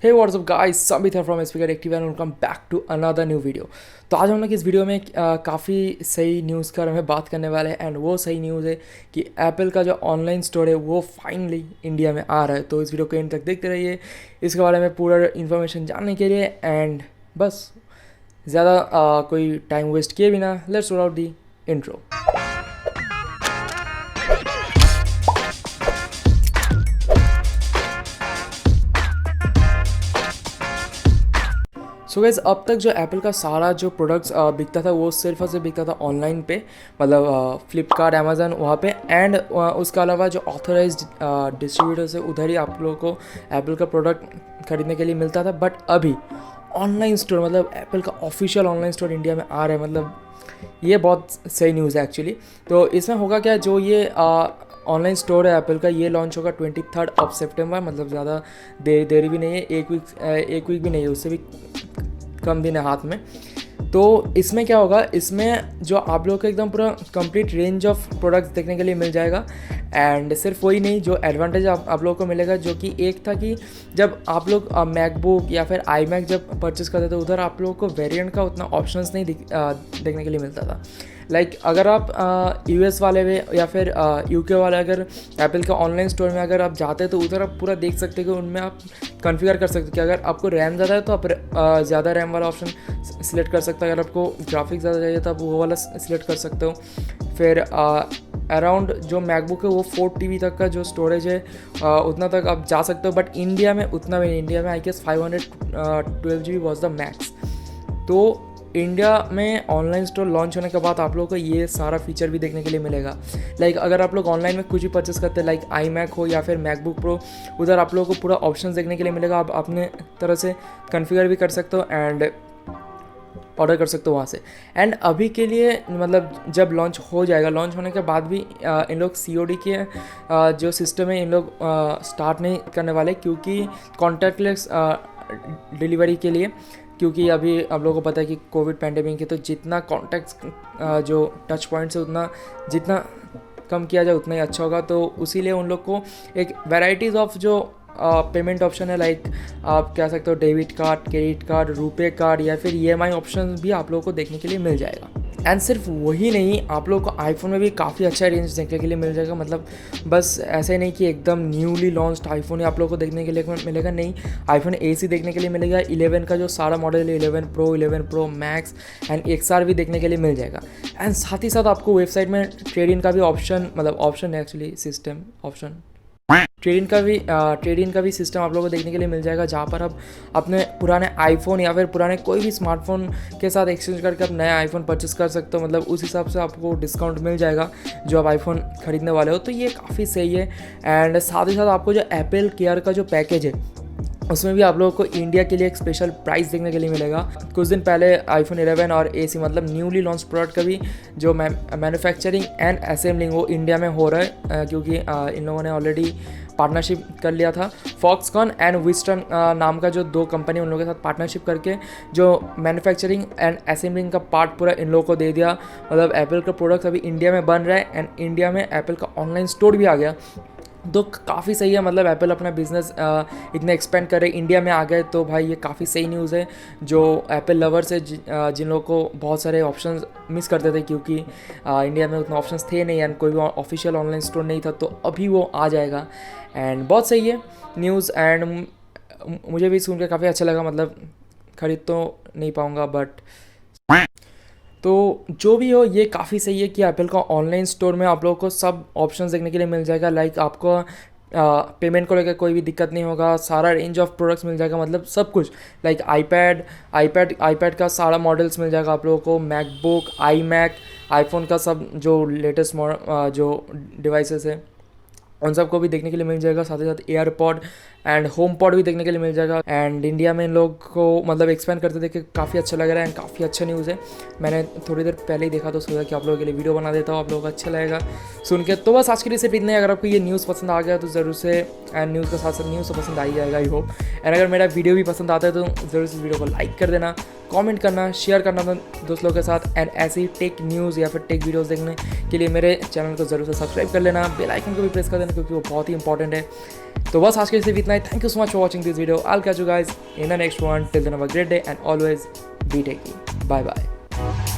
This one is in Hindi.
Hey what's up guys, Samit here from speaker active and welcome back to another new video. तो आज हम लोग इस वीडियो में काफ़ी सही न्यूज़ का हमें बात करने वाले हैं एंड वो सही न्यूज़ है कि एप्पल का जो ऑनलाइन स्टोर है वो फाइनली इंडिया में आ रहा है। तो इस वीडियो को एंड तक देखते रहिए इसके बारे में पूरा इन्फॉर्मेशन जानने के लिए। एंड बस ज़्यादा कोई टाइम वेस्ट किए बिना let's roll out the intro. So guys, अब तक जो एप्पल का सारा जो प्रोडक्ट्स बिकता था वो सिर्फ और सिर्फ बिकता था ऑनलाइन पे, मतलब फ्लिपकार्ट, अमेज़न वहाँ पे। एंड उसके अलावा जो ऑथराइज्ड डिस्ट्रीब्यूटर्स है उधर ही आप लोगों को एप्पल का प्रोडक्ट खरीदने के लिए मिलता था। बट अभी ऑनलाइन स्टोर, मतलब एप्पल का ऑफिशियल ऑनलाइन स्टोर इंडिया में आ रहा है, मतलब ये बहुत सही न्यूज़ है एक्चुअली। तो इसमें होगा क्या, जो ये ऑनलाइन स्टोर है एप्पल का, ये लॉन्च होगा 23 सितंबर, मतलब ज़्यादा देरी भी नहीं है, एक वीक भी नहीं है, उससे भी कम दिन है हाथ में। तो इसमें क्या होगा, इसमें जो आप लोगों को एकदम पूरा कंप्लीट रेंज ऑफ प्रोडक्ट्स देखने के लिए मिल जाएगा। एंड सिर्फ वही नहीं, जो एडवांटेज आप लोगों को मिलेगा, जो कि एक था कि जब आप लोग मैकबुक या फिर आई मैक जब परचेस करते थे उधर आप लोगों को वेरिएंट का उतना ऑप्शंस नहीं देखने के लिए मिलता था। लाइक अगर आप यूएस वाले में या फिर यूके वाले अगर एप्पल के ऑनलाइन स्टोर में अगर आप जाते हैं तो उधर आप पूरा देख सकते हैं कि उनमें आप कॉन्फ़िगर कर सकते हैं कि अगर आपको रैम ज़्यादा है तो आप ज़्यादा रैम वाला ऑप्शन सिलेक्ट कर सकते हो, अगर आपको ग्राफिक्स ज़्यादा चाहिए तो आप वो वाला सिलेक्ट कर सकते हो। फिर अराउंड जो मैकबुक है वो 4 TB तक का जो स्टोरेज है उतना तक आप जा सकते हो। बट इंडिया में उतना भी नहीं, इंडिया में I guess 512 GB was the max. तो इंडिया में ऑनलाइन स्टोर लॉन्च होने के बाद आप लोगों को ये सारा फीचर भी देखने के लिए मिलेगा। लाइक अगर आप लोग ऑनलाइन में कुछ भी परचेस करते हैं, लाइक आई मैक हो या फिर मैकबुक प्रो, उधर आप लोगों को पूरा ऑप्शंस देखने के लिए मिलेगा। आप अपने तरह से कॉन्फ़िगर भी कर सकते हो एंड ऑर्डर कर सकते हो वहाँ से। एंड अभी के लिए मतलब जब लॉन्च हो जाएगा, लॉन्च होने के बाद भी इन लोग COD के जो सिस्टम है इन लोग स्टार्ट नहीं करने वाले, क्योंकि कॉन्टैक्टलेस डिलीवरी के लिए, क्योंकि अभी आप लोगों को पता है कि कोविड पैंडेमिक है, तो जितना कॉन्टैक्ट्स जो टच पॉइंट्स है उतना जितना कम किया जाए उतना ही अच्छा होगा। तो उसीलिए उन लोग को एक वैराइटीज़ ऑफ जो पेमेंट ऑप्शन है, लाइक आप कह सकते हो debit card, credit card, RuPay card या फिर EMI ऑप्शन भी आप लोगों को देखने के लिए मिल जाएगा। एंड सिर्फ वही नहीं, आप लोगों को आईफोन में भी काफ़ी अच्छा रेंज देखने के लिए मिल जाएगा। मतलब बस ऐसे नहीं कि एकदम न्यूली लॉन्च्ड आईफोन ही आप लोगों को देखने के लिए मिलेगा, नहीं, आईफोन AC देखने के लिए मिलेगा। 11 का जो सारा मॉडल है, 11 pro, 11 pro max and XR भी देखने के लिए मिल जाएगा। एंड साथ ही साथ आपको वेबसाइट में ट्रेड इन का भी ऑप्शन, मतलब ऑप्शन है actually, system option, trade in का भी सिस्टम आप लोगों को देखने के लिए मिल जाएगा, जहाँ पर आप अपने पुराने आईफोन या फिर पुराने कोई भी स्मार्टफोन के साथ एक्सचेंज करके आप नया आईफोन परचेस कर सकते हो। मतलब उस हिसाब से आपको डिस्काउंट मिल जाएगा जो आप आईफोन खरीदने वाले हो। तो ये काफ़ी सही है। एंड साथ ही साथ आपको जो एप्पल केयर का जो पैकेज है उसमें भी आप लोगों को इंडिया के लिए एक स्पेशल प्राइस देखने के लिए मिलेगा। कुछ दिन पहले आईफोन 11 और AC, मतलब न्यूली लॉन्च प्रोडक्ट का भी जो मैन्युफैक्चरिंग एंड असेंबलिंग वो इंडिया में हो रहा है, क्योंकि इन लोगों ने ऑलरेडी पार्टनरशिप कर लिया था। फॉक्सकॉन एंड विस्टर्न नाम का जो 2 कंपनी उन लोगों के साथ पार्टनरशिप करके जो मैन्युफैक्चरिंग एंड असेंबलिंग का पार्ट पूरा इन लोगों को दे दिया। मतलब एप्पल का प्रोडक्ट अभी इंडिया में बन रहा है एंड इंडिया में एप्पल का ऑनलाइन स्टोर भी आ गया। तो काफ़ी सही है, मतलब एप्पल अपना बिजनेस इतना एक्सपेंड करे, इंडिया में आ गए, तो भाई ये काफ़ी सही न्यूज़ है। जो एप्पल लवर्स है, जिन लोगों को बहुत सारे ऑप्शंस मिस करते थे क्योंकि इंडिया में उतना ऑप्शंस थे नहीं एंड कोई भी ऑफिशियल ऑनलाइन स्टोर नहीं था, तो अभी वो आ जाएगा। एंड बहुत सही है न्यूज़ एंड मुझे भी सुन के काफ़ी अच्छा लगा। मतलब खरीद तो नहीं पाऊँगा बट तो जो भी हो, ये काफ़ी सही है कि एप्पल का ऑनलाइन स्टोर में आप लोगों को सब ऑप्शंस देखने के लिए मिल जाएगा। लाइक आपको पेमेंट को लेकर कोई भी दिक्कत नहीं होगा, सारा रेंज ऑफ प्रोडक्ट्स मिल जाएगा, मतलब सब कुछ। लाइक आईपैड का सारा मॉडल्स मिल जाएगा आप लोगों को, मैकबुक, आई मैक, आईफोन का सब जो लेटेस्ट जो डिवाइसेस है उन सबको भी देखने के लिए मिल जाएगा। साथ ही साथ एयरपॉड एंड होम पॉड भी देखने के लिए मिल जाएगा। एंड इंडिया में इन लोग को मतलब एक्सपेंड करते देख के काफ़ी अच्छा लग रहा है एंड काफ़ी अच्छा न्यूज़ है। मैंने थोड़ी देर पहले ही देखा तो सोचा कि आप लोगों के लिए वीडियो बना देता हूँ, आप लोगों को अच्छा लगेगा सुन के। तो बस आज के लिए सिर्फ इतना ही। अगर आपको ये न्यूज़ पसंद आ गया तो ज़रूर से, एंड न्यूज़ के साथ साथ न्यूज़ तो पसंद आ ही जाएगा आई होप। एंड अगर मेरा वीडियो भी पसंद आता है तो ज़रूर से वीडियो को लाइक कर देना, कमेंट करना, शेयर करना दोस्त लोगों के साथ। एंड ऐसी टेक न्यूज़ या फिर टेक वीडियोज़ देखने के लिए मेरे चैनल को ज़रूर से सब्सक्राइब कर लेना, बेल आइकन को भी प्रेस कर देना देना, क्योंकि वो बहुत ही इंपॉर्टेंट है। तो बस आज के लिए इतना ही। Thank you so much for watching this video. I will catch you guys in the next one. Till then have a great day and always be techy. Bye bye.